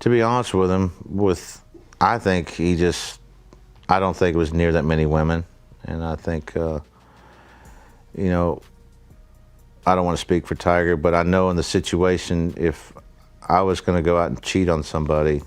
To be honest with him, I think I don't think it was near that many women. And I think, you know, I don't want to speak for Tiger, but I know in the situation, if I was going to go out and cheat on somebody,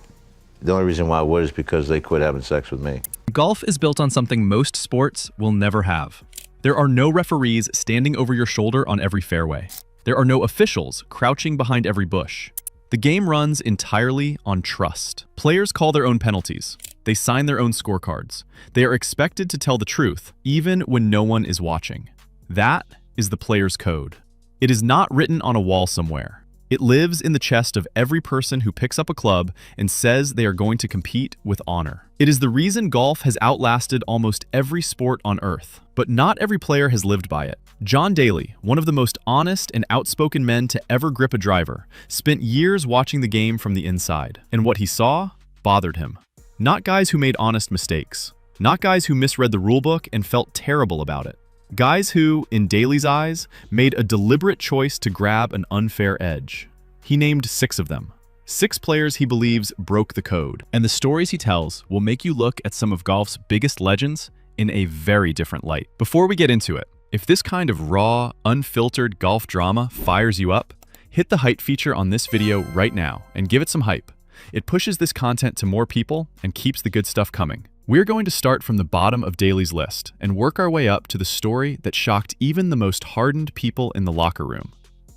the only reason why I would is because they quit having sex with me. Golf is built on something most sports will never have. There are no referees standing over your shoulder on every fairway. There are no officials crouching behind every bush. The game runs entirely on trust. Players call their own penalties. They sign their own scorecards. They are expected to tell the truth, even when no one is watching. That is the player's code. It is not written on a wall somewhere. It lives in the chest of every person who picks up a club and says they are going to compete with honor. It is the reason golf has outlasted almost every sport on earth, but not every player has lived by it. John Daly, one of the most honest and outspoken men to ever grip a driver, spent years watching the game from the inside, and what he saw bothered him. Not guys who made honest mistakes, not guys who misread the rulebook and felt terrible about it. Guys who, in Daly's eyes, made a deliberate choice to grab an unfair edge. He named 6 of them. 6 players he believes broke the code. And the stories he tells will make you look at some of golf's biggest legends in a very different light. Before we get into it, if this kind of raw, unfiltered golf drama fires you up, hit the hype feature on this video right now and give it some hype. It pushes this content to more people and keeps the good stuff coming. We're going to start from the bottom of Daly's list and work our way up to the story that shocked even the most hardened people in the locker room.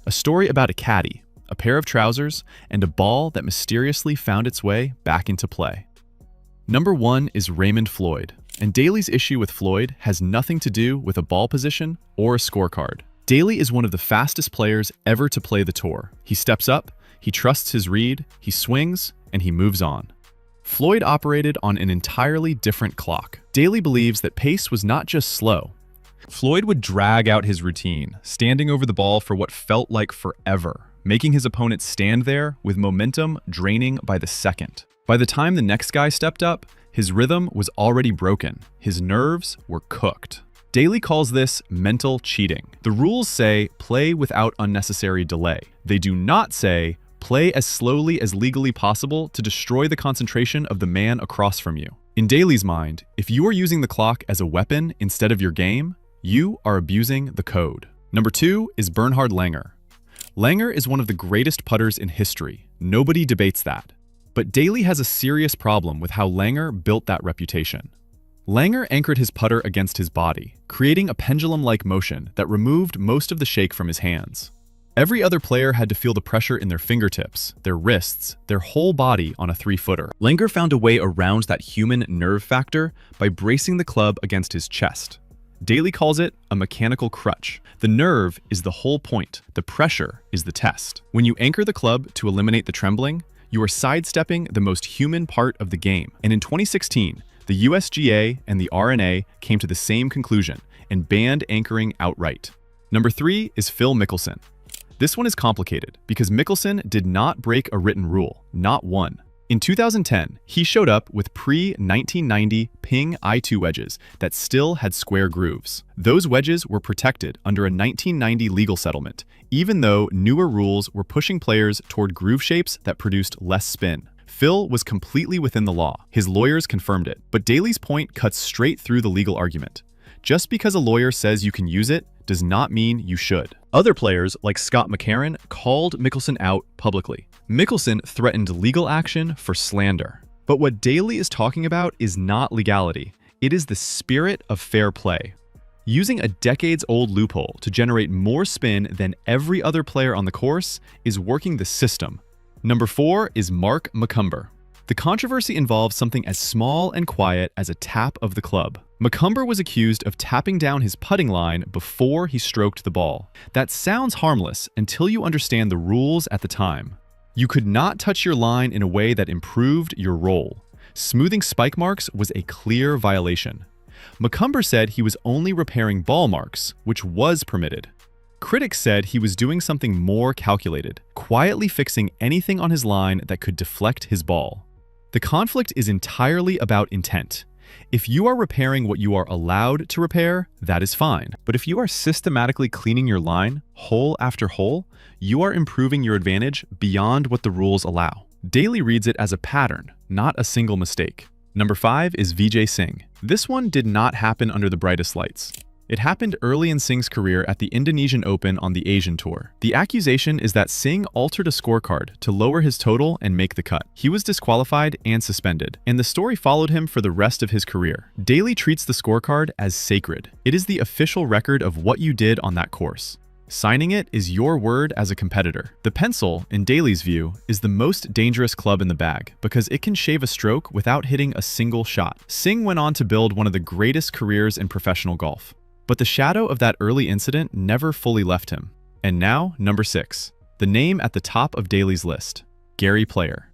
A story about a caddy, a pair of trousers, and a ball that mysteriously found its way back into play. Number 1 is Raymond Floyd, and Daly's issue with Floyd has nothing to do with a ball position or a scorecard. Daly is one of the fastest players ever to play the tour. He steps up, he trusts his read, he swings, and he moves on. Floyd operated on an entirely different clock. Daly believes that pace was not just slow. Floyd would drag out his routine, standing over the ball for what felt like forever, making his opponent stand there with momentum draining by the second. By the time the next guy stepped up, his rhythm was already broken. His nerves were cooked. Daly calls this mental cheating. The rules say play without unnecessary delay. They do not say play as slowly as legally possible to destroy the concentration of the man across from you. In Daly's mind, if you are using the clock as a weapon instead of your game, you are abusing the code. Number 2 is Bernhard Langer. Langer is one of the greatest putters in history. Nobody debates that. But Daly has a serious problem with how Langer built that reputation. Langer anchored his putter against his body, creating a pendulum-like motion that removed most of the shake from his hands. Every other player had to feel the pressure in their fingertips, their wrists, their whole body on a 3-footer. Langer found a way around that human nerve factor by bracing the club against his chest. Daly calls it a mechanical crutch. The nerve is the whole point. The pressure is the test. When you anchor the club to eliminate the trembling, you are sidestepping the most human part of the game. And in 2016, the USGA and the R&A came to the same conclusion and banned anchoring outright. Number 3 is Phil Mickelson. This one is complicated because Mickelson did not break a written rule, not one. In 2010, he showed up with pre-1990 Ping I2 wedges that still had square grooves. Those wedges were protected under a 1990 legal settlement, even though newer rules were pushing players toward groove shapes that produced less spin. Phil was completely within the law. His lawyers confirmed it. But Daly's point cuts straight through the legal argument. Just because a lawyer says you can use it does not mean you should. Other players, like Scott McCarron, called Mickelson out publicly. Mickelson threatened legal action for slander. But what Daly is talking about is not legality. It is the spirit of fair play. Using a decades-old loophole to generate more spin than every other player on the course is working the system. Number 4 is Mark McCumber. The controversy involves something as small and quiet as a tap of the club. McCumber was accused of tapping down his putting line before he stroked the ball. That sounds harmless until you understand the rules at the time. You could not touch your line in a way that improved your roll. Smoothing spike marks was a clear violation. McCumber said he was only repairing ball marks, which was permitted. Critics said he was doing something more calculated, quietly fixing anything on his line that could deflect his ball. The conflict is entirely about intent. If you are repairing what you are allowed to repair, that is fine. But if you are systematically cleaning your line, hole after hole, you are improving your advantage beyond what the rules allow. Daly reads it as a pattern, not a single mistake. Number 5 is Vijay Singh. This one did not happen under the brightest lights. It happened early in Singh's career at the Indonesian Open on the Asian Tour. The accusation is that Singh altered a scorecard to lower his total and make the cut. He was disqualified and suspended, and the story followed him for the rest of his career. Daly treats the scorecard as sacred. It is the official record of what you did on that course. Signing it is your word as a competitor. The pencil, in Daly's view, is the most dangerous club in the bag because it can shave a stroke without hitting a single shot. Singh went on to build one of the greatest careers in professional golf. But the shadow of that early incident never fully left him. And now, number 6, the name at the top of Daly's list, Gary Player.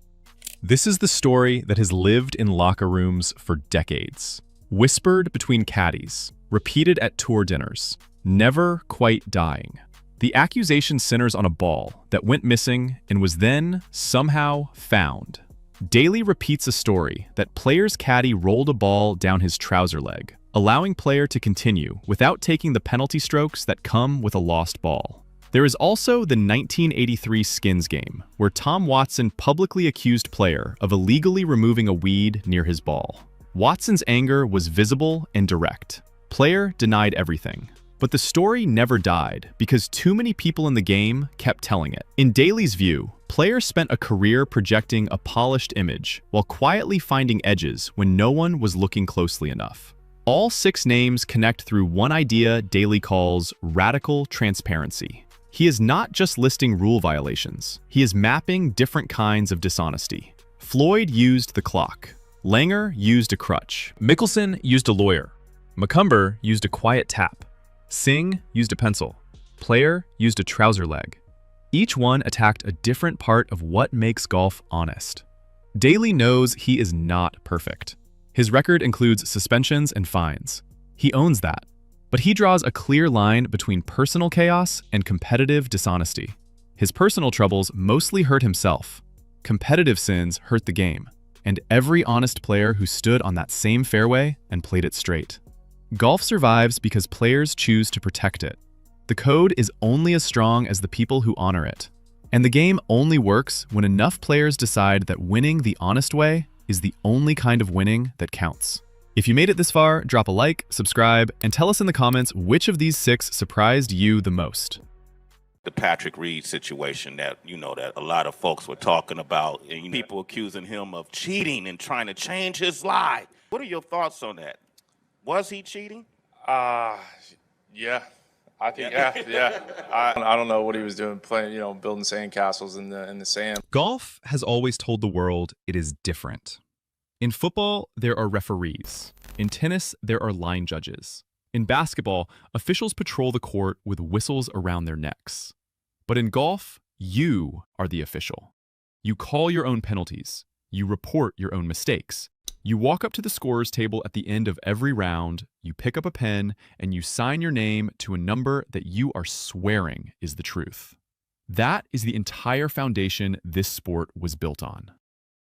This is the story that has lived in locker rooms for decades. Whispered between caddies, repeated at tour dinners, never quite dying. The accusation centers on a ball that went missing and was then, somehow, found. Daly repeats a story that Player's caddy rolled a ball down his trouser leg, allowing Player to continue without taking the penalty strokes that come with a lost ball. There is also the 1983 Skins game, where Tom Watson publicly accused Player of illegally removing a weed near his ball. Watson's anger was visible and direct. Player denied everything. But the story never died because too many people in the game kept telling it. In Daly's view, Player spent a career projecting a polished image while quietly finding edges when no one was looking closely enough. All 6 names connect through one idea Daly calls radical transparency. He is not just listing rule violations, he is mapping different kinds of dishonesty. Floyd used the clock. Langer used a crutch. Mickelson used a lawyer. McCumber used a quiet tap. Singh used a pencil. Player used a trouser leg. Each one attacked a different part of what makes golf honest. Daly knows he is not perfect. His record includes suspensions and fines. He owns that. But he draws a clear line between personal chaos and competitive dishonesty. His personal troubles mostly hurt himself. Competitive sins hurt the game, and every honest player who stood on that same fairway and played it straight. Golf survives because players choose to protect it. The code is only as strong as the people who honor it. And the game only works when enough players decide that winning the honest way is the only kind of winning that counts. If you made it this far, drop a like, subscribe, and tell us in the comments which of these 6 surprised you the most. The Patrick Reed situation that, that a lot of folks were talking about, and people accusing him of cheating and trying to change his life. What are your thoughts on that? Was he cheating? Yeah. I think, yeah. I don't know what he was doing, playing, building sandcastles in the sand. Golf has always told the world it is different. In football, there are referees. In tennis, there are line judges. In basketball, officials patrol the court with whistles around their necks. But in golf, you are the official. You call your own penalties. You report your own mistakes. You walk up to the scorer's table at the end of every round, you pick up a pen, and you sign your name to a number that you are swearing is the truth. That is the entire foundation this sport was built on.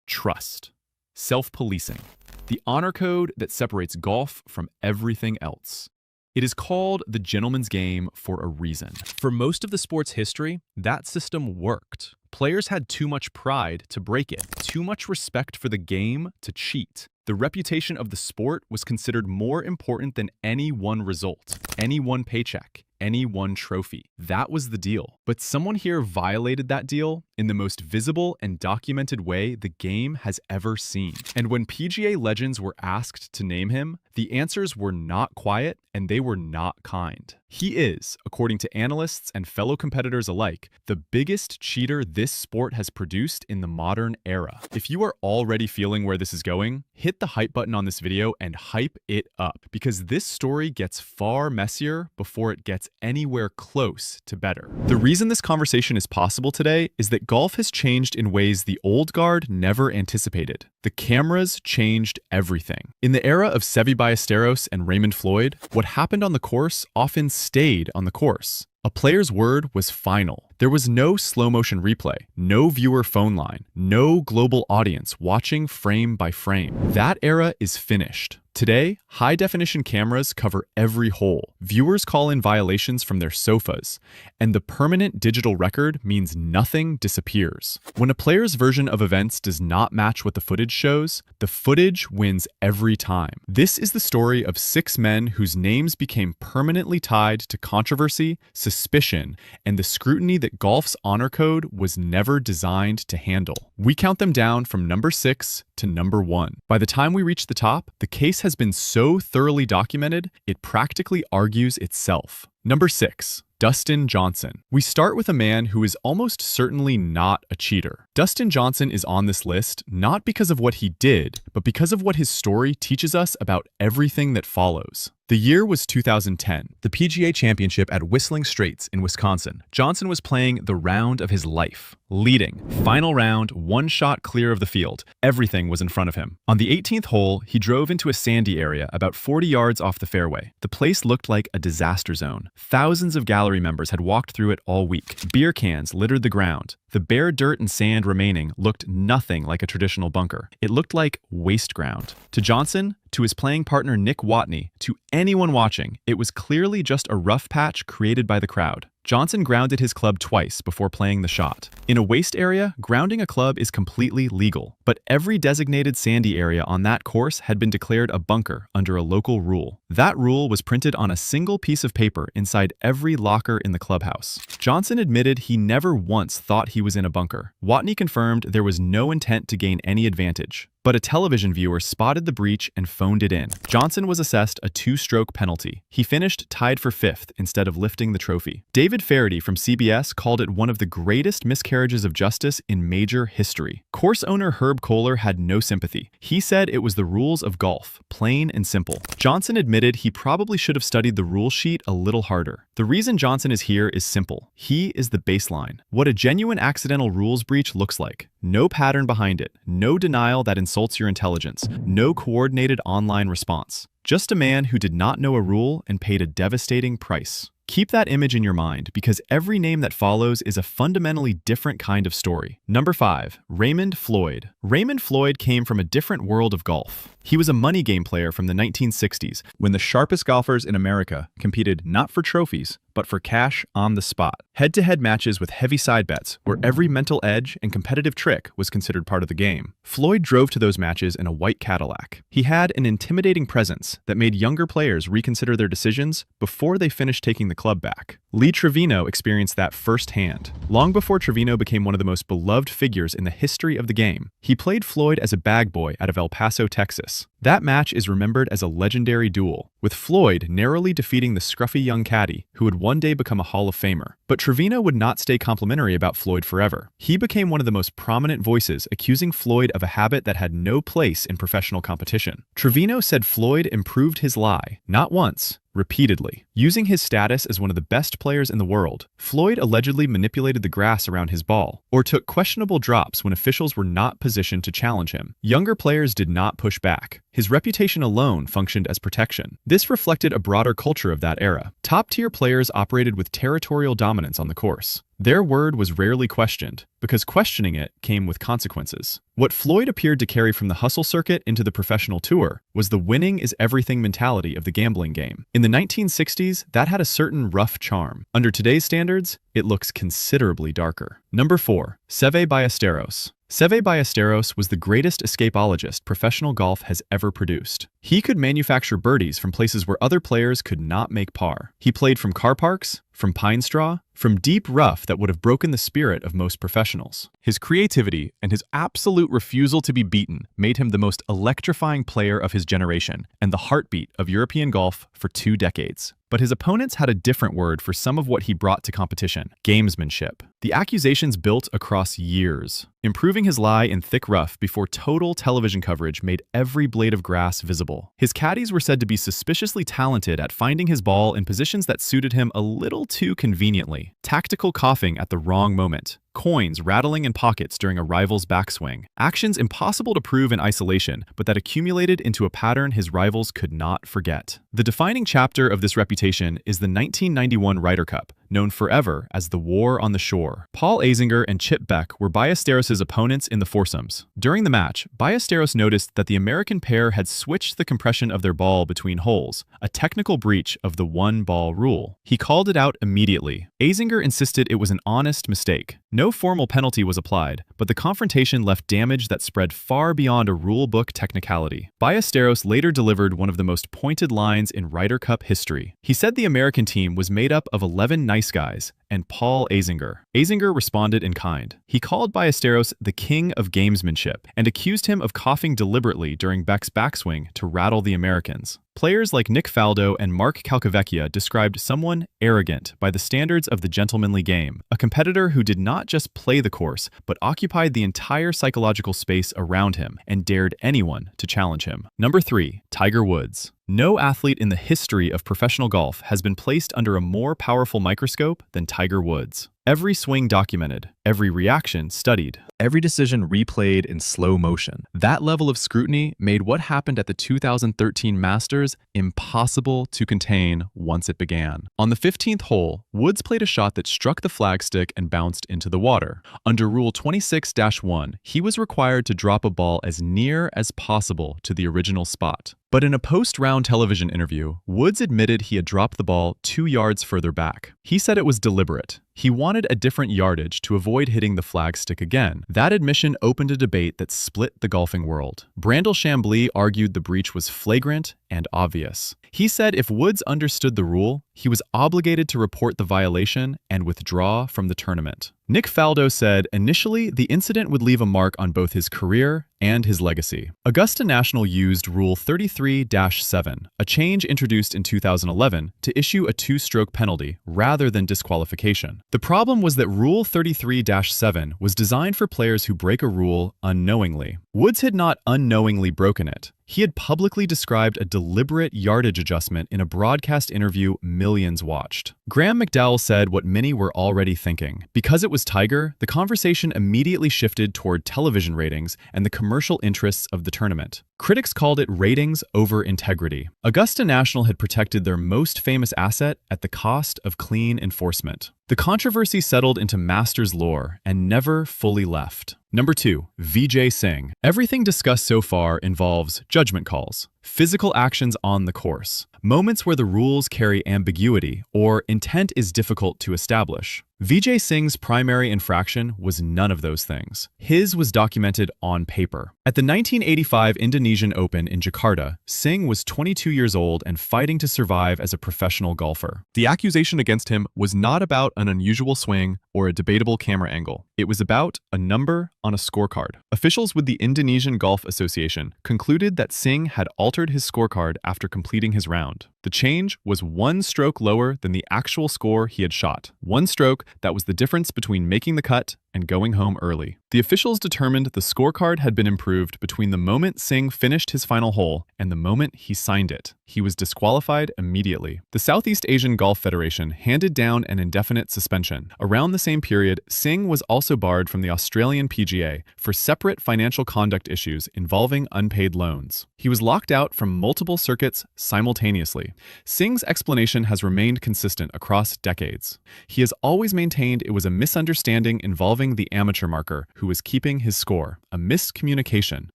Trust. Self-policing. The honor code that separates golf from everything else. It is called the gentleman's game for a reason. For most of the sport's history, that system worked. Players had too much pride to break it, too much respect for the game to cheat. The reputation of the sport was considered more important than any one result, any one paycheck, any one trophy. That was the deal. But someone here violated that deal in the most visible and documented way the game has ever seen. And when PGA legends were asked to name him, the answers were not quiet and they were not kind. He is, according to analysts and fellow competitors alike, the biggest cheater this sport has produced in the modern era. If you are already feeling where this is going, hit the hype button on this video and hype it up, because this story gets far messier before it gets anywhere close to better. The reason this conversation is possible today is that golf has changed in ways the old guard never anticipated. The cameras changed everything. In the era of Seve Ballesteros and Raymond Floyd, what happened on the course often stayed on the course. A player's word was final. There was no slow-motion replay, no viewer phone line, no global audience watching frame by frame. That era is finished. Today, high-definition cameras cover every hole. Viewers call in violations from their sofas, and the permanent digital record means nothing disappears. When a player's version of events does not match what the footage shows, the footage wins every time. This is the story of 6 men whose names became permanently tied to controversy, suspicion, and the scrutiny that golf's honor code was never designed to handle. We count them down from number 6 to number 1. By the time we reach the top, the case has been so thoroughly documented, it practically argues itself. Number 6. Dustin Johnson. We start with a man who is almost certainly not a cheater. Dustin Johnson is on this list not because of what he did, but because of what his story teaches us about everything that follows. The year was 2010, the PGA Championship at Whistling Straits in Wisconsin. Johnson was playing the round of his life, leading. Final round, 1 shot clear of the field. Everything was in front of him. On the 18th hole, he drove into a sandy area about 40 yards off the fairway. The place looked like a disaster zone. Thousands of gallery members had walked through it all week. Beer cans littered the ground. The bare dirt and sand remaining looked nothing like a traditional bunker. It looked like waste ground. To Johnson, to his playing partner Nick Watney, to anyone watching, it was clearly just a rough patch created by the crowd. Johnson grounded his club twice before playing the shot. In a waste area, grounding a club is completely legal, but every designated sandy area on that course had been declared a bunker under a local rule. That rule was printed on a single piece of paper inside every locker in the clubhouse. Johnson admitted he never once thought he was in a bunker. Watney confirmed there was no intent to gain any advantage. But a television viewer spotted the breach and phoned it in. Johnson was assessed a 2-stroke penalty. He finished tied for 5th instead of lifting the trophy. David Faraday from CBS called it one of the greatest miscarriages of justice in major history. Course owner Herb Kohler had no sympathy. He said it was the rules of golf, plain and simple. Johnson admitted he probably should have studied the rule sheet a little harder. The reason Johnson is here is simple. He is the baseline. What a genuine accidental rules breach looks like. No pattern behind it, no denial that insults your intelligence, no coordinated online response. Just a man who did not know a rule and paid a devastating price. Keep that image in your mind because every name that follows is a fundamentally different kind of story. Number 5. Raymond Floyd. Raymond Floyd came from a different world of golf. He was a money game player from the 1960s when the sharpest golfers in America competed not for trophies, but for cash on the spot. Head-to-head matches with heavy side bets where every mental edge and competitive trick was considered part of the game. Floyd drove to those matches in a white Cadillac. He had an intimidating presence that made younger players reconsider their decisions before they finished taking the club back. Lee Trevino experienced that firsthand. Long before Trevino became one of the most beloved figures in the history of the game, he played Floyd as a bag boy out of El Paso, Texas. That match is remembered as a legendary duel, with Floyd narrowly defeating the scruffy young caddy who would one day become a Hall of Famer. But Trevino would not stay complimentary about Floyd forever. He became one of the most prominent voices accusing Floyd of a habit that had no place in professional competition. Trevino said Floyd improved his lie, not once, repeatedly. Using his status as one of the best players in the world, Floyd allegedly manipulated the grass around his ball, or took questionable drops when officials were not positioned to challenge him. Younger players did not push back. His reputation alone functioned as protection. This reflected a broader culture of that era. Top-tier players operated with territorial dominance on the course. Their word was rarely questioned, because questioning it came with consequences. What Floyd appeared to carry from the hustle circuit into the professional tour was the winning is everything mentality of the gambling game. In the 1960s, that had a certain rough charm. Under today's standards, it looks considerably darker. Number 4. Seve Ballesteros. Seve Ballesteros was the greatest escapologist professional golf has ever produced. He could manufacture birdies from places where other players could not make par. He played from car parks, from pine straw, from deep rough that would have broken the spirit of most professionals. His creativity and his absolute refusal to be beaten made him the most electrifying player of his generation and the heartbeat of European golf for 2 decades. But his opponents had a different word for some of what he brought to competition: gamesmanship. The accusations built across years, improving his lie in thick rough before total television coverage made every blade of grass visible. His caddies were said to be suspiciously talented at finding his ball in positions that suited him a little too conveniently. Tactical coughing at the wrong moment. Coins rattling in pockets during a rival's backswing. Actions impossible to prove in isolation, but that accumulated into a pattern his rivals could not forget. The defining chapter of this reputation is the 1991 Ryder Cup, known forever as the War on the Shore. Paul Azinger and Chip Beck were Ballesteros' opponents in the foursomes. During the match, Ballesteros noticed that the American pair had switched the compression of their ball between holes, a technical breach of the one-ball rule. He called it out immediately. Azinger insisted it was an honest mistake. No formal penalty was applied, but the confrontation left damage that spread far beyond a rule-book technicality. Ballesteros later delivered one of the most pointed lines in Ryder Cup history. He said the American team was made up of 11 nice guys and Paul Azinger. Azinger responded in kind. He called Ballesteros the king of gamesmanship and accused him of coughing deliberately during Beck's backswing to rattle the Americans. Players like Nick Faldo and Mark Calcavecchia described someone arrogant by the standards of the gentlemanly game, a competitor who did not just play the course, but occupied the entire psychological space around him and dared anyone to challenge him. Number 3, Tiger Woods. No athlete in the history of professional golf has been placed under a more powerful microscope than Tiger Woods. Every swing documented, every reaction studied, every decision replayed in slow motion. That level of scrutiny made what happened at the 2013 Masters impossible to contain once it began. On the 15th hole, Woods played a shot that struck the flagstick and bounced into the water. Under Rule 26-1, he was required to drop a ball as near as possible to the original spot. But in a post-round television interview, Woods admitted he had dropped the ball 2 yards further back. He said it was deliberate. He wanted a different yardage to avoid hitting the flagstick again. That admission opened a debate that split the golfing world. Brandel Chambly argued the breach was flagrant and obvious. He said if Woods understood the rule, he was obligated to report the violation and withdraw from the tournament. Nick Faldo said initially the incident would leave a mark on both his career and his legacy. Augusta National used Rule 33-7, a change introduced in 2011 to issue a 2-stroke penalty rather than disqualification. The problem was that Rule 33-7 was designed for players who break a rule unknowingly. Woods had not unknowingly broken it. He had publicly described a deliberate yardage adjustment in a broadcast interview millions watched. Graham McDowell said what many were already thinking. Because it was Tiger, the conversation immediately shifted toward television ratings and the commercial interests of the tournament. Critics called it ratings over integrity. Augusta National had protected their most famous asset at the cost of clean enforcement. The controversy settled into Masters lore and never fully left. Number 2, Vijay Singh. Everything discussed so far involves judgment calls, physical actions on the course, moments where the rules carry ambiguity or intent is difficult to establish. Vijay Singh's primary infraction was none of those things. His was documented on paper. At the 1985 Indonesian Open in Jakarta, Singh was 22 years old and fighting to survive as a professional golfer. The accusation against him was not about an unusual swing or a debatable camera angle. It was about a number on a scorecard. Officials with the Indonesian Golf Association concluded that Singh had altered his scorecard after completing his round. The change was 1 stroke lower than the actual score he had shot. 1 stroke that was the difference between making the cut and going home early. The officials determined the scorecard had been improved between the moment Singh finished his final hole and the moment he signed it. He was disqualified immediately. The Southeast Asian Golf Federation handed down an indefinite suspension. Around the same period, Singh was also barred from the Australian PGA for separate financial conduct issues involving unpaid loans. He was locked out from multiple circuits simultaneously. Singh's explanation has remained consistent across decades. He has always maintained it was a misunderstanding involving the amateur marker who was keeping his score, a miscommunication.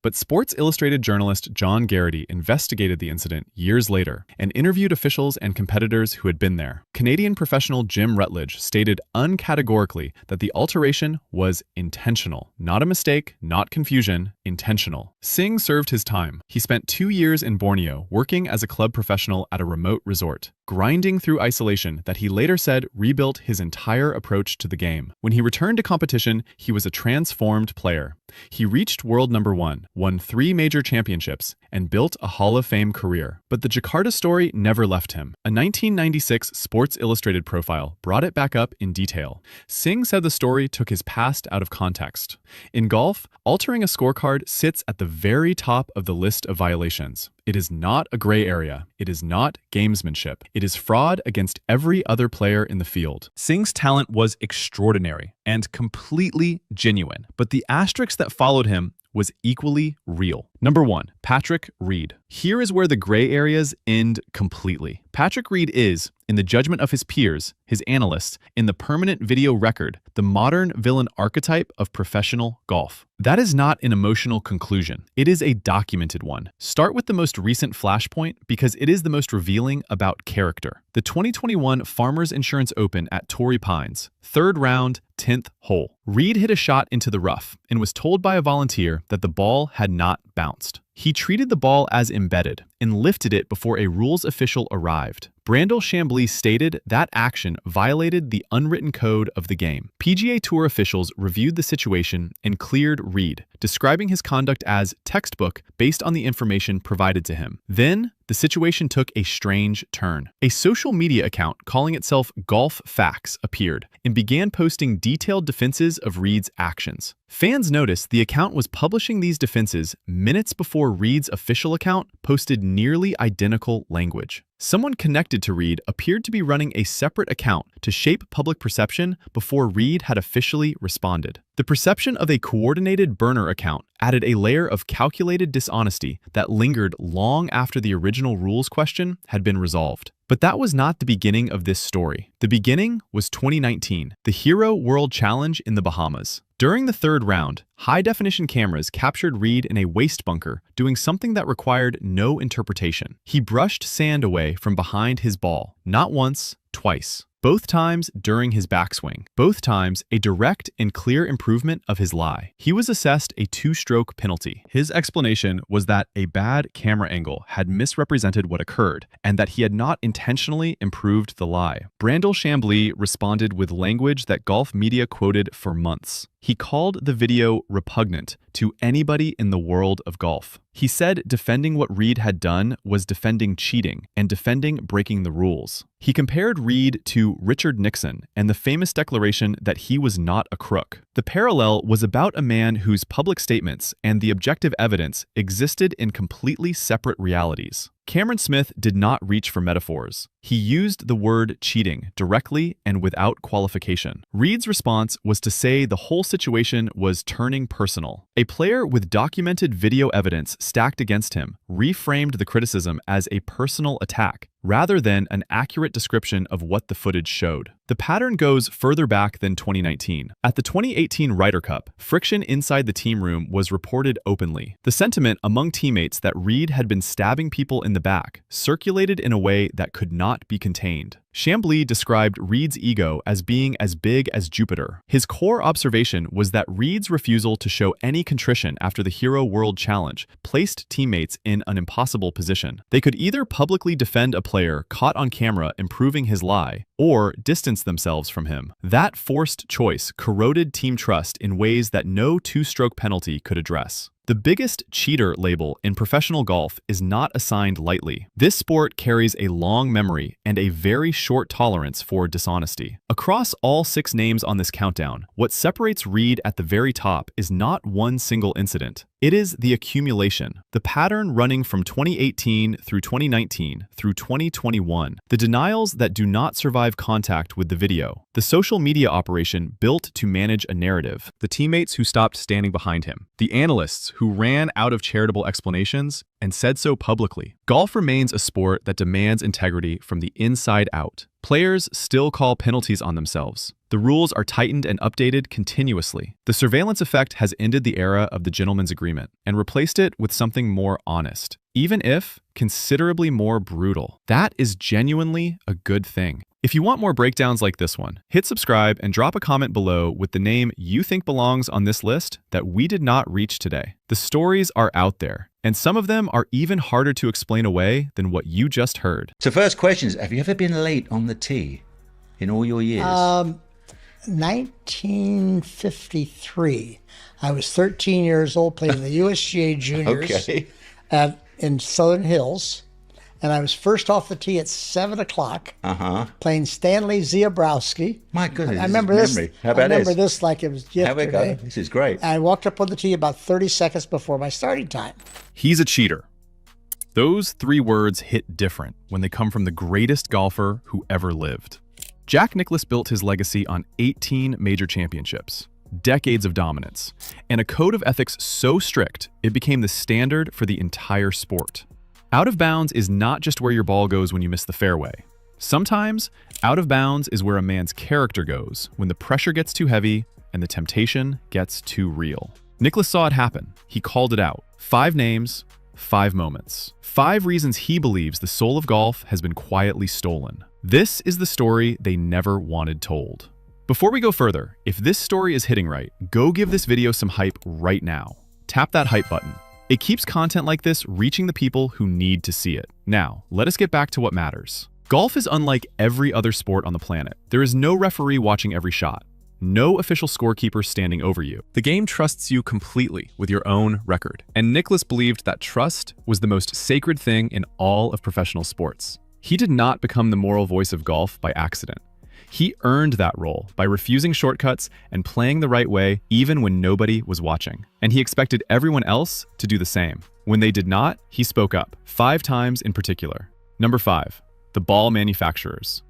But Sports Illustrated journalist John Garrity investigated the incident years later and interviewed officials and competitors who had been there. Canadian professional Jim Rutledge stated uncategorically that the alteration was intentional. Not a mistake, not confusion, intentional. Singh served his time. He spent 2 years in Borneo working as a club professional at a remote resort, grinding through isolation that he later said rebuilt his entire approach to the game. When he returned to competition, he was a transformed player. He reached world number 1, won 3 major championships, and built a Hall of Fame career. But the Jakarta story never left him. A 1996 Sports Illustrated profile brought it back up in detail. Singh said the story took his past out of context. In golf, altering a scorecard sits at the very top of the list of violations. It is not a gray area. It is not gamesmanship. It is fraud against every other player in the field. Singh's talent was extraordinary and completely genuine, but the asterisk that followed him was equally real. Number 1, Patrick Reed. Here is where the gray areas end completely. Patrick Reed is, in the judgment of his peers, his analysts, in the permanent video record, the modern villain archetype of professional golf. That is not an emotional conclusion. It is a documented one. Start with the most recent flashpoint because it is the most revealing about character. The 2021 Farmers Insurance Open at Torrey Pines, 3rd round, 10th hole. Reed hit a shot into the rough and was told by a volunteer that the ball had not bounced. He treated the ball as embedded and lifted it before a rules official arrived. Brandel Chambly stated that action violated the unwritten code of the game. PGA Tour officials reviewed the situation and cleared Reed, describing his conduct as textbook based on the information provided to him. Then, the situation took a strange turn. A social media account calling itself Golf Facts appeared and began posting detailed defenses of Reed's actions. Fans noticed the account was publishing these defenses minutes before Reed's official account posted nearly identical language. Someone connected to Reed appeared to be running a separate account to shape public perception before Reed had officially responded. The perception of a coordinated burner account added a layer of calculated dishonesty that lingered long after the original rules question had been resolved. But that was not the beginning of this story. The beginning was 2019, the Hero World Challenge in the Bahamas. During the 3rd round, high-definition cameras captured Reed in a waste bunker doing something that required no interpretation. He brushed sand away from behind his ball, not once, twice. Both times during his backswing. Both times a direct and clear improvement of his lie. He was assessed a 2-stroke penalty. His explanation was that a bad camera angle had misrepresented what occurred and that he had not intentionally improved the lie. Brandel Chambly responded with language that golf media quoted for months. He called the video repugnant to anybody in the world of golf. He said defending what Reed had done was defending cheating and defending breaking the rules. He compared Reed to Richard Nixon and the famous declaration that he was not a crook. The parallel was about a man whose public statements and the objective evidence existed in completely separate realities. Cameron Smith did not reach for metaphors. He used the word cheating directly and without qualification. Reed's response was to say the whole situation was turning personal. A player with documented video evidence stacked against him reframed the criticism as a personal attack, rather than an accurate description of what the footage showed. The pattern goes further back than 2019. At the 2018 Ryder Cup, friction inside the team room was reported openly. The sentiment among teammates that Reed had been stabbing people in the back circulated in a way that could not be contained. Chambly described Reed's ego as being as big as Jupiter. His core observation was that Reed's refusal to show any contrition after the Hero World Challenge placed teammates in an impossible position. They could either publicly defend a player caught on camera improving his lie, or distance themselves from him. That forced choice corroded team trust in ways that no 2-stroke penalty could address. The biggest cheater label in professional golf is not assigned lightly. This sport carries a long memory and a very short tolerance for dishonesty. Across all 6 names on this countdown, what separates Reed at the very top is not one single incident. It is the accumulation, the pattern running from 2018 through 2019 through 2021, the denials that do not survive contact with the video, the social media operation built to manage a narrative, the teammates who stopped standing behind him, the analysts who ran out of charitable explanations and said so publicly. Golf remains a sport that demands integrity from the inside out. Players still call penalties on themselves. The rules are tightened and updated continuously. The surveillance effect has ended the era of the gentleman's agreement and replaced it with something more honest, even if considerably more brutal. That is genuinely a good thing. If you want more breakdowns like this one, hit subscribe and drop a comment below with the name you think belongs on this list that we did not reach today. The stories are out there, and some of them are even harder to explain away than what you just heard. So first question is, have you ever been late on the tee in all your years? 1953. I was 13 years old, playing in the USGA Juniors in Southern Hills. And I was first off the tee at 7 o'clock, playing Stanley Ziobrowski. My goodness, I remember this. How about I remember this like it was yesterday. This is great. I walked up on the tee about 30 seconds before my starting time. He's a cheater. Those 3 words hit different when they come from the greatest golfer who ever lived. Jack Nicklaus built his legacy on 18 major championships. decades of dominance, and a code of ethics so strict it became the standard for the entire sport. Out of bounds is not just where your ball goes when you miss the fairway. Sometimes, out of bounds is where a man's character goes when the pressure gets too heavy and the temptation gets too real. Nicklaus saw it happen. He called it out. 5 names, 5 moments. 5 reasons he believes the soul of golf has been quietly stolen. This is the story they never wanted told. Before we go further, if this story is hitting right, go give this video some hype right now. Tap that hype button. It keeps content like this reaching the people who need to see it. Now, let us get back to what matters. Golf is unlike every other sport on the planet. There is no referee watching every shot. No official scorekeeper standing over you. The game trusts you completely with your own record, and Nicklaus believed that trust was the most sacred thing in all of professional sports. He did not become the moral voice of golf by accident. He earned that role by refusing shortcuts and playing the right way even when nobody was watching. And he expected everyone else to do the same. When they did not, he spoke up, 5 times in particular. Number 5, the ball manufacturers.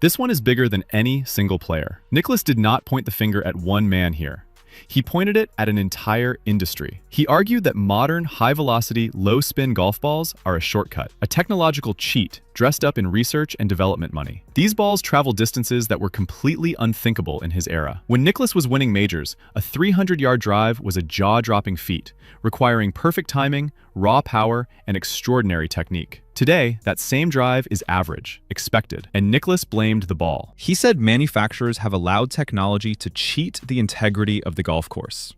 This one is bigger than any single player. Nicklaus did not point the finger at one man here. He pointed it at an entire industry. He argued that modern, high-velocity, low-spin golf balls are a shortcut, a technological cheat dressed up in research and development money. These balls travel distances that were completely unthinkable in his era. When Nicklaus was winning majors, a 300-yard drive was a jaw-dropping feat, requiring perfect timing, raw power, and extraordinary technique. Today, that same drive is average, expected, and Nicklaus blamed the ball. He said manufacturers have allowed technology to cheat the integrity of the golf course.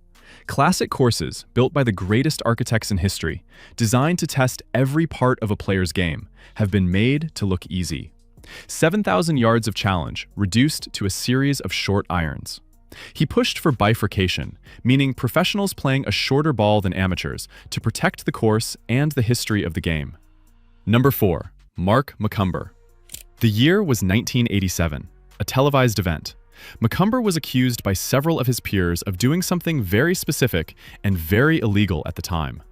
Classic courses, built by the greatest architects in history, designed to test every part of a player's game, have been made to look easy. 7,000 yards of challenge, reduced to a series of short irons. He pushed for bifurcation, meaning professionals playing a shorter ball than amateurs to protect the course and the history of the game. Number 4, Mark McCumber. The year was 1987, a televised event. McCumber was accused by several of his peers of doing something very specific and very illegal at the time.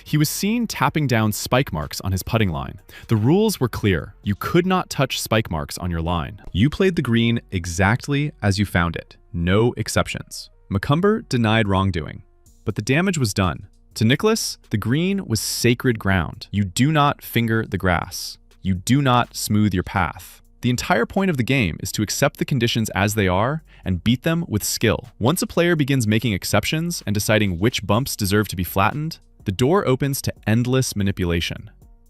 He was seen tapping down spike marks on his putting line. The rules were clear. You could not touch spike marks on your line. You played the green exactly as you found it. No exceptions. McCumber denied wrongdoing, but the damage was done. To Nicklaus, the green was sacred ground. You do not finger the grass. You do not smooth your path. The entire point of the game is to accept the conditions as they are and beat them with skill. Once a player begins making exceptions and deciding which bumps deserve to be flattened, the door opens to endless manipulation.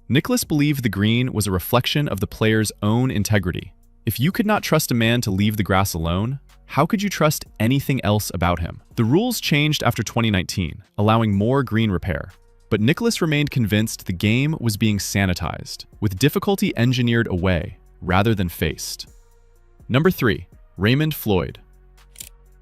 Nicklaus believed the green was a reflection of the player's own integrity. If you could not trust a man to leave the grass alone, how could you trust anything else about him? The rules changed after 2019, allowing more green repair. But Nicklaus remained convinced the game was being sanitized, with difficulty engineered away rather than faced. Number 3, Raymond Floyd.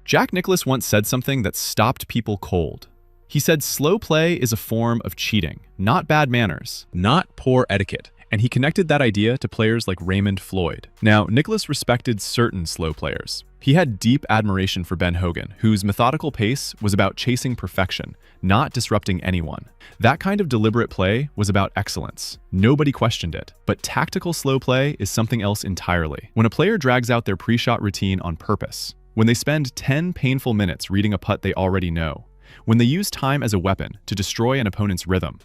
Jack Nicklaus once said something that stopped people cold. He said slow play is a form of cheating, not bad manners, not poor etiquette. And he connected that idea to players like Raymond Floyd. Now, Nicklaus respected certain slow players. He had deep admiration for Ben Hogan, whose methodical pace was about chasing perfection, not disrupting anyone. That kind of deliberate play was about excellence. Nobody questioned it. But tactical slow play is something else entirely. When a player drags out their pre-shot routine on purpose, when they spend 10 painful minutes reading a putt they already know, when they use time as a weapon to destroy an opponent's rhythm,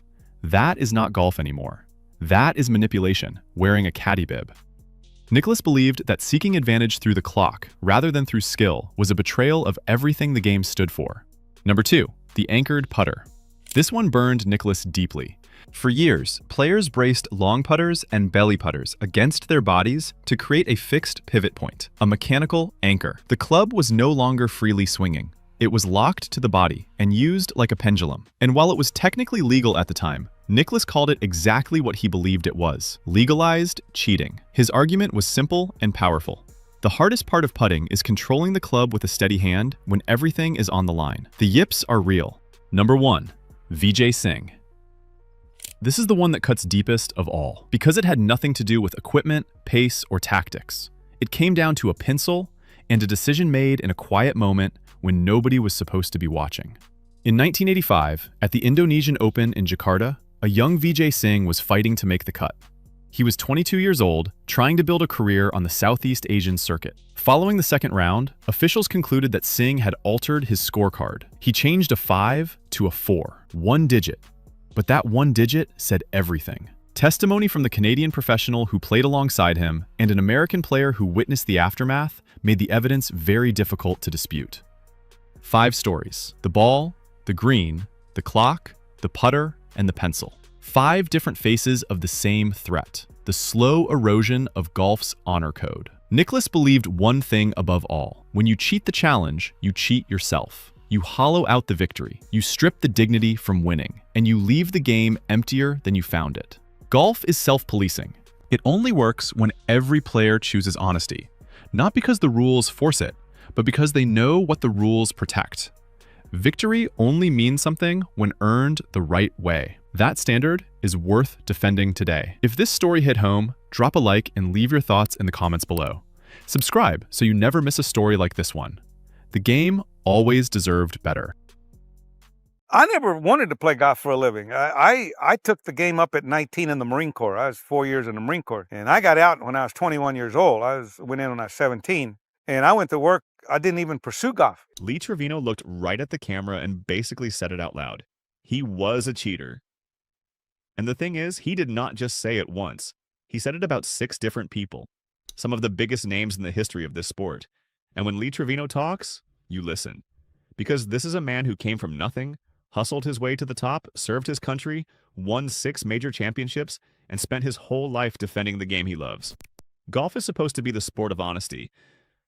that is not golf anymore. That is manipulation, wearing a caddy bib. Nicklaus believed that seeking advantage through the clock, rather than through skill, was a betrayal of everything the game stood for. Number 2, the anchored putter. This one burned Nicklaus deeply. For years, players braced long putters and belly putters against their bodies to create a fixed pivot point, a mechanical anchor. The club was no longer freely swinging. It was locked to the body and used like a pendulum. And while it was technically legal at the time, Nicklaus called it exactly what he believed it was: legalized cheating. His argument was simple and powerful. The hardest part of putting is controlling the club with a steady hand when everything is on the line. The yips are real. Number 1, Vijay Singh. This is the one that cuts deepest of all, because it had nothing to do with equipment, pace, or tactics. It came down to a pencil and a decision made in a quiet moment when nobody was supposed to be watching. In 1985, at the Indonesian Open in Jakarta, a young Vijay Singh was fighting to make the cut. He was 22 years old, trying to build a career on the Southeast Asian circuit. Following the second round, officials concluded that Singh had altered his scorecard. He changed a 5 to a 4, one digit. But that one digit said everything. Testimony from the Canadian professional who played alongside him and an American player who witnessed the aftermath made the evidence very difficult to dispute. 5 stories: the ball, the green, the clock, the putter, and the pencil. 5 different faces of the same threat: the slow erosion of golf's honor code. Nicklaus believed one thing above all: when you cheat the challenge, you cheat yourself. You hollow out the victory, you strip the dignity from winning, and you leave the game emptier than you found it. Golf is self-policing. It only works when every player chooses honesty, not because the rules force it, but because they know what the rules protect. Victory only means something when earned the right way. That standard is worth defending today. If this story hit home, drop a like and leave your thoughts in the comments below. Subscribe so you never miss a story like this one. The game always deserved better. I never wanted to play golf for a living. I took the game up at 19 in the Marine Corps. I was 4 years in the Marine Corps. And I got out when I was 21 years old. Went in when I was 17. And I went to work. I didn't even pursue golf. Lee Trevino looked right at the camera and basically said it out loud. He was a cheater. And the thing is, he did not just say it once. He said it about 6 different people, some of the biggest names in the history of this sport. And when Lee Trevino talks, you listen. Because this is a man who came from nothing, hustled his way to the top, served his country, won 6 major championships, and spent his whole life defending the game he loves. Golf is supposed to be the sport of honesty.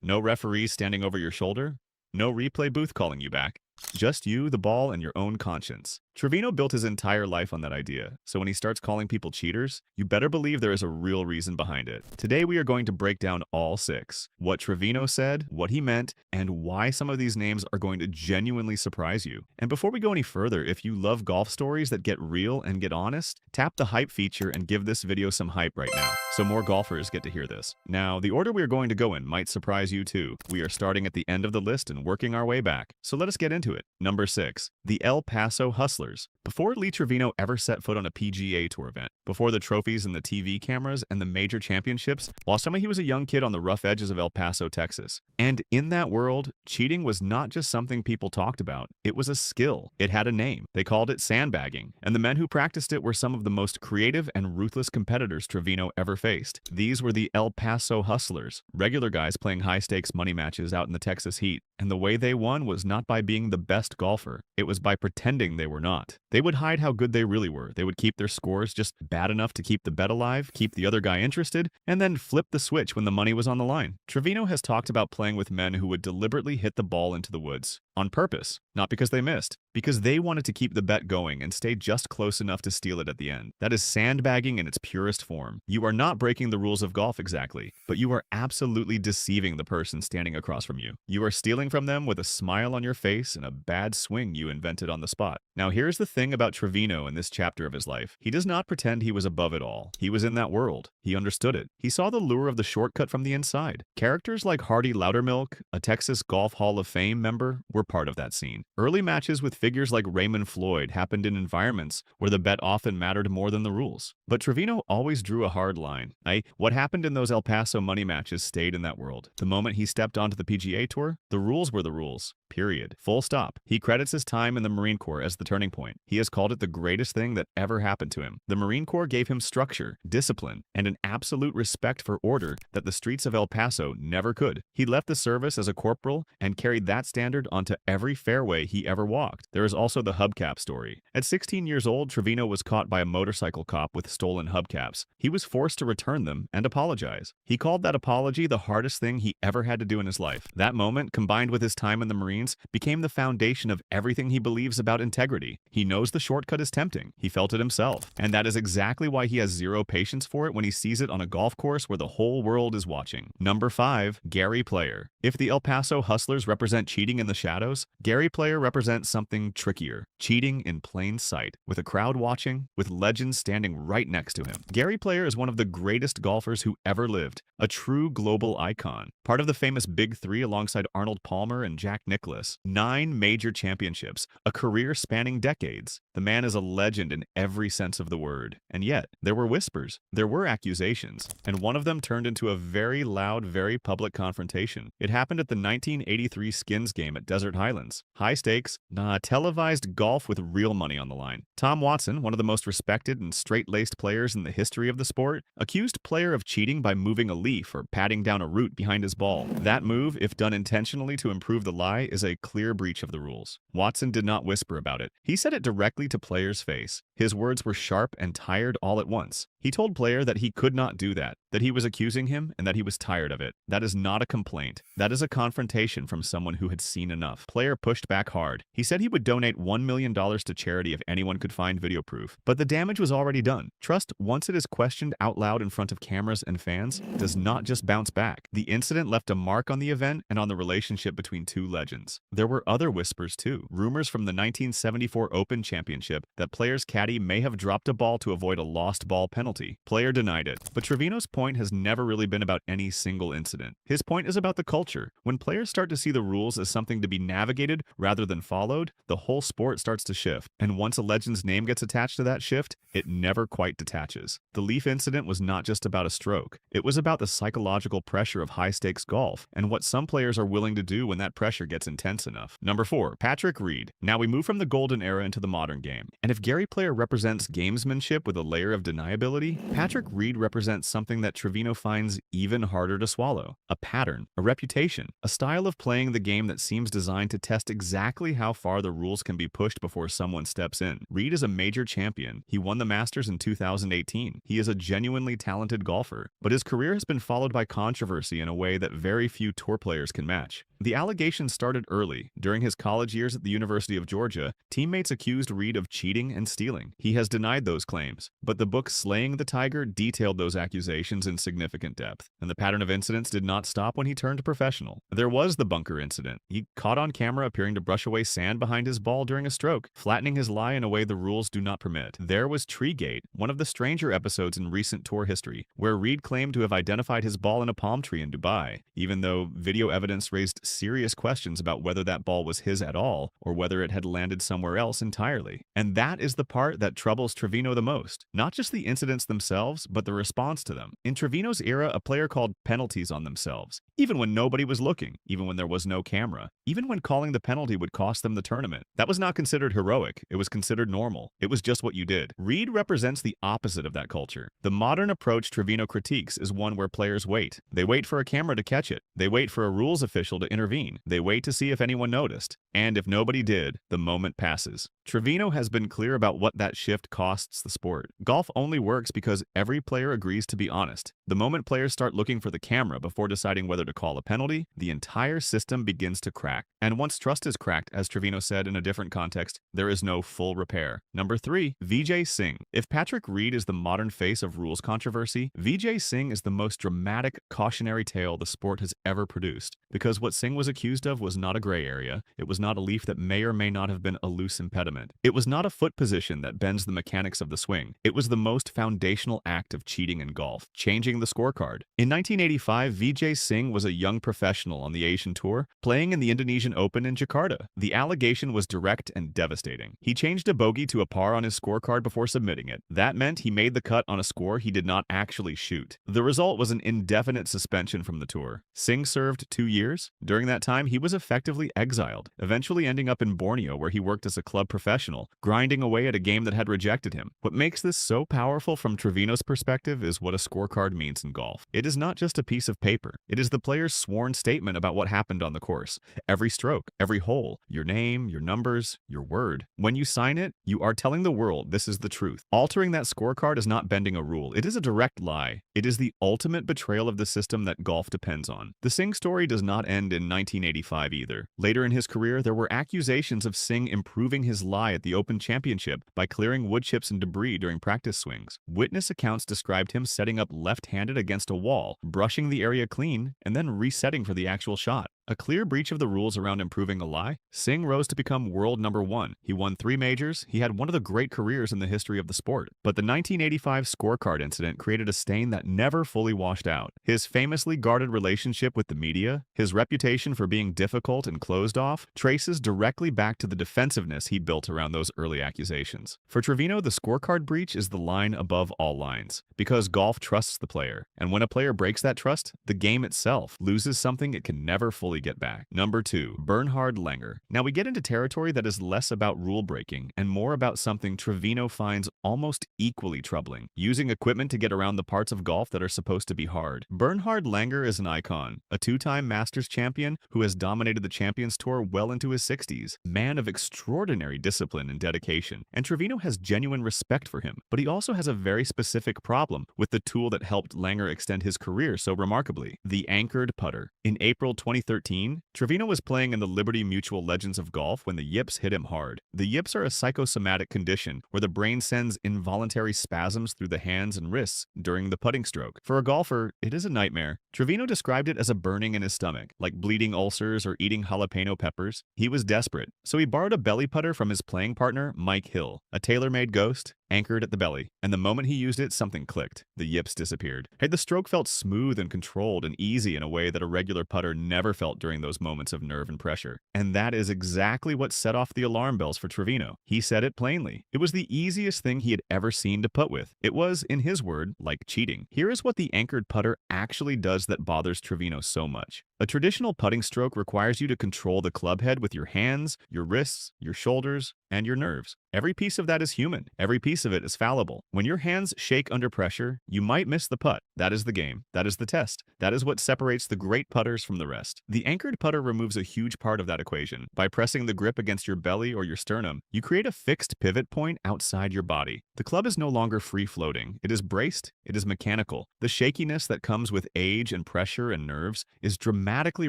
No referees standing over your shoulder, no replay booth calling you back. Just you, the ball, and your own conscience. Trevino built his entire life on that idea, so when he starts calling people cheaters, you better believe there is a real reason behind it. Today we are going to break down all 6. What Trevino said, what he meant, and why some of these names are going to genuinely surprise you. And before we go any further, if you love golf stories that get real and get honest, tap the hype feature and give this video some hype right now, so more golfers get to hear this. Now, the order we are going to go in might surprise you too. We are starting at the end of the list and working our way back, so let us get into it. Number 6, the El Paso Hustlers. Before Lee Trevino ever set foot on a PGA Tour event, before the trophies and the TV cameras and the major championships, last time he was a young kid on the rough edges of El Paso, Texas. And in that world, cheating was not just something people talked about, it was a skill. It had a name. They called it sandbagging, and the men who practiced it were some of the most creative and ruthless competitors Trevino ever faced. These were the El Paso Hustlers, regular guys playing high-stakes money matches out in the Texas heat. And the way they won was not by being the best golfer, it was by pretending they were not. They would hide how good they really were. They would keep their scores just bad enough to keep the bet alive, keep the other guy interested, and then flip the switch when the money was on the line. Trevino has talked about playing with men who would deliberately hit the ball into the woods. On purpose, not because they missed, because they wanted to keep the bet going and stay just close enough to steal it at the end. That is sandbagging in its purest form. You are not breaking the rules of golf exactly, but you are absolutely deceiving the person standing across from you. You are stealing from them with a smile on your face and a bad swing you invented on the spot. Now here's the thing about Trevino in this chapter of his life. He does not pretend he was above it all. He was in that world. He understood it. He saw the lure of the shortcut from the inside. Characters like Hardy Loudermilk, a Texas Golf Hall of Fame member, were part of that scene. Early matches with figures like Raymond Floyd happened in environments where the bet often mattered more than the rules. But Trevino always drew a hard line. What happened in those El Paso money matches stayed in that world. The moment he stepped onto the PGA Tour, the rules were the rules. Period. Full stop. He credits his time in the Marine Corps as the turning point. He has called it the greatest thing that ever happened to him. The Marine Corps gave him structure, discipline, and an absolute respect for order that the streets of El Paso never could. He left the service as a corporal and carried that standard onto every fairway he ever walked. There is also the hubcap story. At 16 years old, Trevino was caught by a motorcycle cop with stolen hubcaps. He was forced to return them and apologize. He called that apology the hardest thing he ever had to do in his life. That moment, combined with his time in the Marines, became the foundation of everything he believes about integrity. He knows the shortcut is tempting. He felt it himself. And that is exactly why he has zero patience for it when he sees it on a golf course where the whole world is watching. Number 5, Gary Player. If the El Paso Hustlers represent cheating in the shadows, Gary Player represents something trickier. Cheating in plain sight, with a crowd watching, with legends standing right next to him. Gary Player is one of the greatest golfers who ever lived, a true global icon. Part of the famous Big Three alongside Arnold Palmer and Jack Nicklaus, Nicklaus, 9 major championships, a career spanning decades. The man is a legend in every sense of the word. And yet, there were whispers, there were accusations, and one of them turned into a very loud, very public confrontation. It happened at the 1983 Skins game at Desert Highlands. High stakes, televised golf with real money on the line. Tom Watson, one of the most respected and straight-laced players in the history of the sport, accused player of cheating by moving a leaf or patting down a root behind his ball. That move, if done intentionally to improve the lie, is a clear breach of the rules. Watson did not whisper about it. He said it directly to player's face. His words were sharp and tired all at once. He told player that he could not do that he was accusing him, and that he was tired of it. That is not a complaint. That is a confrontation from someone who had seen enough. Player pushed back hard. He said he would donate $1 million to charity if anyone could find video proof. But the damage was already done. Trust, once it is questioned out loud in front of cameras and fans, does not just bounce back. The incident left a mark on the event and on the relationship between two legends. There were other whispers too. Rumors from the 1974 Open Championship that player's caddy may have dropped a ball to avoid a lost ball penalty. Player denied it. But Trevino's point has never really been about any single incident. His point is about the culture. When players start to see the rules as something to be navigated rather than followed, the whole sport starts to shift. And once a legend's name gets attached to that shift, it never quite detaches. The Leaf incident was not just about a stroke. It was about the psychological pressure of high-stakes golf and what some players are willing to do when that pressure gets intense enough. Number 4, Patrick Reed. Now we move from the golden era into the modern game. And if Gary Player represents gamesmanship with a layer of deniability, Patrick Reed represents something that Trevino finds even harder to swallow. A pattern, a reputation, a style of playing the game that seems designed to test exactly how far the rules can be pushed before someone steps in. Reed is a major champion. He won the Masters in 2018. He is a genuinely talented golfer, but his career has been followed by controversy in a way that very few tour players can match. The allegations started early. During his college years at the University of Georgia, teammates accused Reed of cheating and stealing. He has denied those claims, but the book Slaying the Tiger detailed those accusations in significant depth, and the pattern of incidents did not stop when he turned professional. There was the bunker incident. He caught on camera appearing to brush away sand behind his ball during a stroke, flattening his lie in a way the rules do not permit. There was Treegate, one of the stranger episodes in recent tour history, where Reed claimed to have identified his ball in a palm tree in Dubai, even though video evidence raised serious questions about whether that ball was his at all, or whether it had landed somewhere else entirely. And that is the part that troubles Trevino the most. Not just the incidents themselves, but the response to them. In Trevino's era, a player called penalties on themselves, even when nobody was looking, even when there was no camera, even when calling the penalty would cost them the tournament. That was not considered heroic. It was considered normal. It was just what you did. Reed represents the opposite of that culture. The modern approach Trevino critiques is one where players wait. They wait for a camera to catch it. They wait for a rules official to intervene. They wait to see if anyone noticed. And if nobody did, the moment passes. Trevino has been clear about what that shift costs the sport. Golf only works because every player agrees to be honest. The moment players start looking for the camera before deciding whether to call a penalty, the entire system begins to crack. And once trust is cracked, as Trevino said in a different context, there is no full repair. Number 3, Vijay Singh. If Patrick Reed is the modern face of rules controversy, Vijay Singh is the most dramatic, cautionary tale the sport has ever produced. Because what Singh was accused of was not a gray area. It was not a leaf that may or may not have been a loose impediment. It was not a foot position that bends the mechanics of the swing. It was the most foundational act of cheating in golf, changing the scorecard. In 1985, Vijay Singh was a young professional on the Asian Tour, playing in the Indonesian Open in Jakarta. The allegation was direct and devastating. He changed a bogey to a par on his scorecard before submitting it. That meant he made the cut on a score he did not actually shoot. The result was an indefinite suspension from the tour. Singh served 2 years. During that time, he was effectively exiled, eventually ending up in Borneo, where he worked as a club professional, grinding away at a game that had rejected him. What makes this so powerful from Trevino's perspective is what a scorecard means in golf. It is not just a piece of paper. It is the player's sworn statement about what happened on the course. Every stroke, every hole, your name, your numbers, your word. When you sign it, you are telling the world this is the truth. Altering that scorecard is not bending a rule. It is a direct lie. It is the ultimate betrayal of the system that golf depends on. The Singh story does not end in 1985 either. Later in his career, there were accusations of Singh improving his lie at the Open Championship by clearing wood chips and debris during practice swings. Witness accounts described him setting up left-handed against a wall, brushing the area clean, and then resetting for the actual shot. A clear breach of the rules around improving a lie? Singh rose to become world #1. He won 3 majors. He had one of the great careers in the history of the sport. But the 1985 scorecard incident created a stain that never fully washed out. His famously guarded relationship with the media, his reputation for being difficult and closed off, traces directly back to the defensiveness he built around those early accusations. For Trevino, the scorecard breach is the line above all lines, because golf trusts the player. And when a player breaks that trust, the game itself loses something it can never fully get back. Number 2, Bernhard Langer. Now we get into territory that is less about rule breaking and more about something Trevino finds almost equally troubling: using equipment to get around the parts of golf that are supposed to be hard. Bernhard Langer is an icon, a 2-time Masters champion who has dominated the Champions Tour well into his 60s, man of extraordinary discipline and dedication, and Trevino has genuine respect for him. But he also has a very specific problem with the tool that helped Langer extend his career so remarkably: the anchored putter. In April 2013, Trevino was playing in the Liberty Mutual Legends of Golf when the yips hit him hard. The yips are a psychosomatic condition where the brain sends involuntary spasms through the hands and wrists during the putting stroke. For a golfer, it is a nightmare. Trevino described it as a burning in his stomach, like bleeding ulcers or eating jalapeno peppers. He was desperate, so he borrowed a belly putter from his playing partner, Mike Hill, a tailor-made Ghost, anchored at the belly, and the moment he used it, something clicked. The yips disappeared. Hey, the stroke felt smooth and controlled and easy in a way that a regular putter never felt during those moments of nerve and pressure. And that is exactly what set off the alarm bells for Trevino. He said it plainly. It was the easiest thing he had ever seen to putt with. It was, in his word, like cheating. Here is what the anchored putter actually does that bothers Trevino so much. A traditional putting stroke requires you to control the club head with your hands, your wrists, your shoulders, and your nerves. Every piece of that is human. Every piece of it is fallible. When your hands shake under pressure, you might miss the putt. That is the game. That is the test. That is what separates the great putters from the rest. The anchored putter removes a huge part of that equation. By pressing the grip against your belly or your sternum, you create a fixed pivot point outside your body. The club is no longer free-floating. It is braced. It is mechanical. The shakiness that comes with age and pressure and nerves is dramatically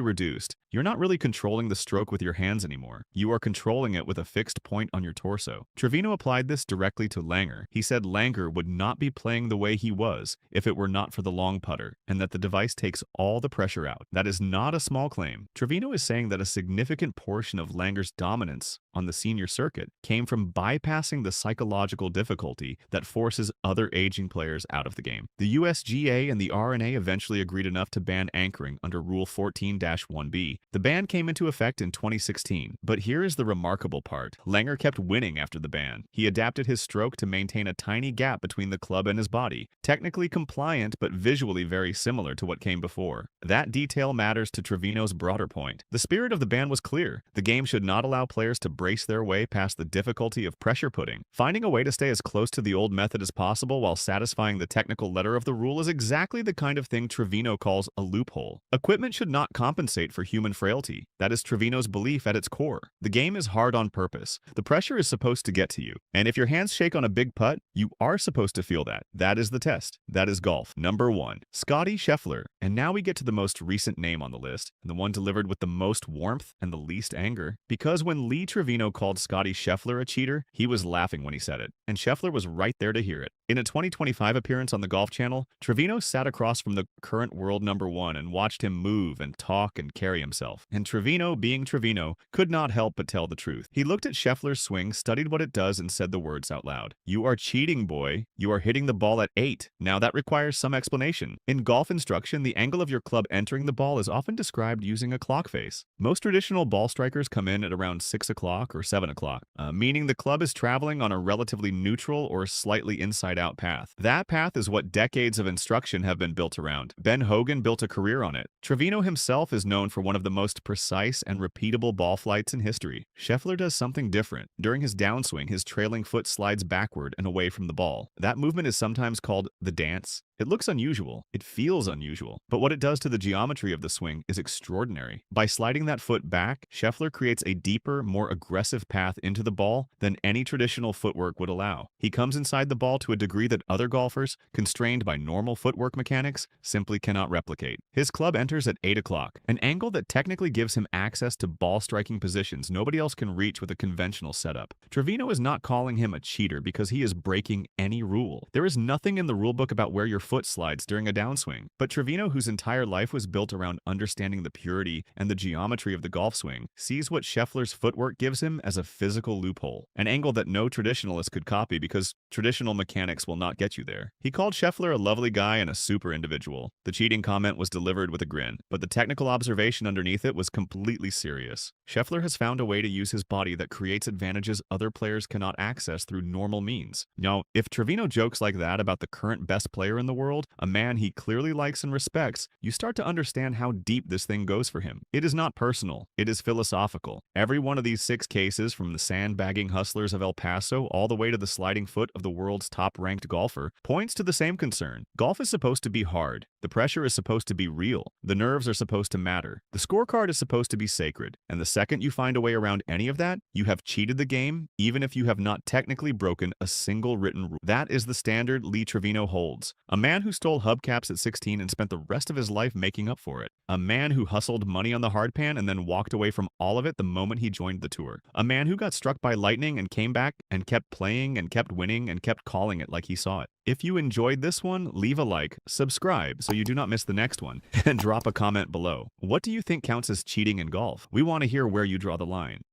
reduced. You're not really controlling the stroke with your hands anymore. You are controlling it with a fixed point on your torso. Trevino applied this directly to Langer. He said Langer would not be playing the way he was if it were not for the long putter, and that the device takes all the pressure out. That is not a small claim. Trevino is saying that a significant portion of Langer's dominance on the senior circuit came from bypassing the psychological difficulty that forces other aging players out of the game. The USGA and the R&A eventually agreed enough to ban anchoring under Rule 14-1B. The ban came into effect in 2016, but here is the remarkable part. Langer kept winning after the ban. He adapted his stroke to maintain a tiny gap between the club and his body, technically compliant but visually very similar to what came before. That detail matters to Trevino's broader point. The spirit of the ban was clear. The game should not allow players to brace their way past the difficulty of pressure putting. Finding a way to stay as close to the old method as possible while satisfying the technical letter of the rule is exactly the kind of thing Trevino calls a loophole. Equipment should not compensate for human frailty. That is Trevino's belief at its core. The game is hard on purpose. The pressure is supposed to get to you. And if your hands shake on a big putt, you are supposed to feel that. That is the test. That is golf. Number 1, Scotty Scheffler. And now we get to the most recent name on the list, and the one delivered with the most warmth and the least anger. Because when Lee Trevino called Scotty Scheffler a cheater, he was laughing when he said it. And Scheffler was right there to hear it. In a 2025 appearance on the Golf Channel, Trevino sat across from the current world #1 and watched him move and talk and carry himself. And Trevino, being Trevino, could not help but tell the truth. He looked at Scheffler's swing, studied what it does, and said the words out loud. "You are cheating, boy. You are hitting the ball at 8. Now that requires some explanation. In golf instruction, the angle of your club entering the ball is often described using a clock face. Most traditional ball strikers come in at around 6 o'clock or 7 o'clock, meaning the club is traveling on a relatively neutral or slightly inside-out path. That path is what decades of instruction have been built around. Ben Hogan built a career on it. Trevino himself is known for one of the most precise and repeatable ball flights in history. Scheffler does something different. During his downswing, his trailing foot slides backward and away from the ball. That movement is sometimes called the dance. It looks unusual. It feels unusual. But what it does to the geometry of the swing is extraordinary. By sliding that foot back, Scheffler creates a deeper, more aggressive path into the ball than any traditional footwork would allow. He comes inside the ball to a degree that other golfers, constrained by normal footwork mechanics, simply cannot replicate. His club enters at 8 o'clock, an angle that technically gives him access to ball striking positions nobody else can reach with a conventional setup. Trevino is not calling him a cheater because he is breaking any rule. There is nothing in the rulebook about where your foot slides during a downswing. But Trevino, whose entire life was built around understanding the purity and the geometry of the golf swing, sees what Scheffler's footwork gives him as a physical loophole, an angle that no traditionalist could copy because traditional mechanics will not get you there. He called Scheffler a lovely guy and a super individual. The cheating comment was delivered with a grin, but the technical observation underneath it was completely serious. Scheffler has found a way to use his body that creates advantages other players cannot access through normal means. Now, if Trevino jokes like that about the current best player in the world, a man he clearly likes and respects, you start to understand how deep this thing goes for him. It is not personal, it is philosophical. Every one of these 6 cases, from the sandbagging hustlers of El Paso all the way to the sliding foot of the world's top-ranked golfer, points to the same concern. Golf is supposed to be hard. The pressure is supposed to be real. The nerves are supposed to matter. The scorecard is supposed to be sacred. And the second you find a way around any of that, you have cheated the game, even if you have not technically broken a single written rule. That is the standard Lee Trevino holds. A man who stole hubcaps at 16 and spent the rest of his life making up for it. A man who hustled money on the hardpan and then walked away from all of it the moment he joined the tour. A man who got struck by lightning and came back and kept playing and kept winning and kept calling it like he saw it. If you enjoyed this one, leave a like, subscribe so you do not miss the next one, and drop a comment below. What do you think counts as cheating in golf? We want to hear where you draw the line.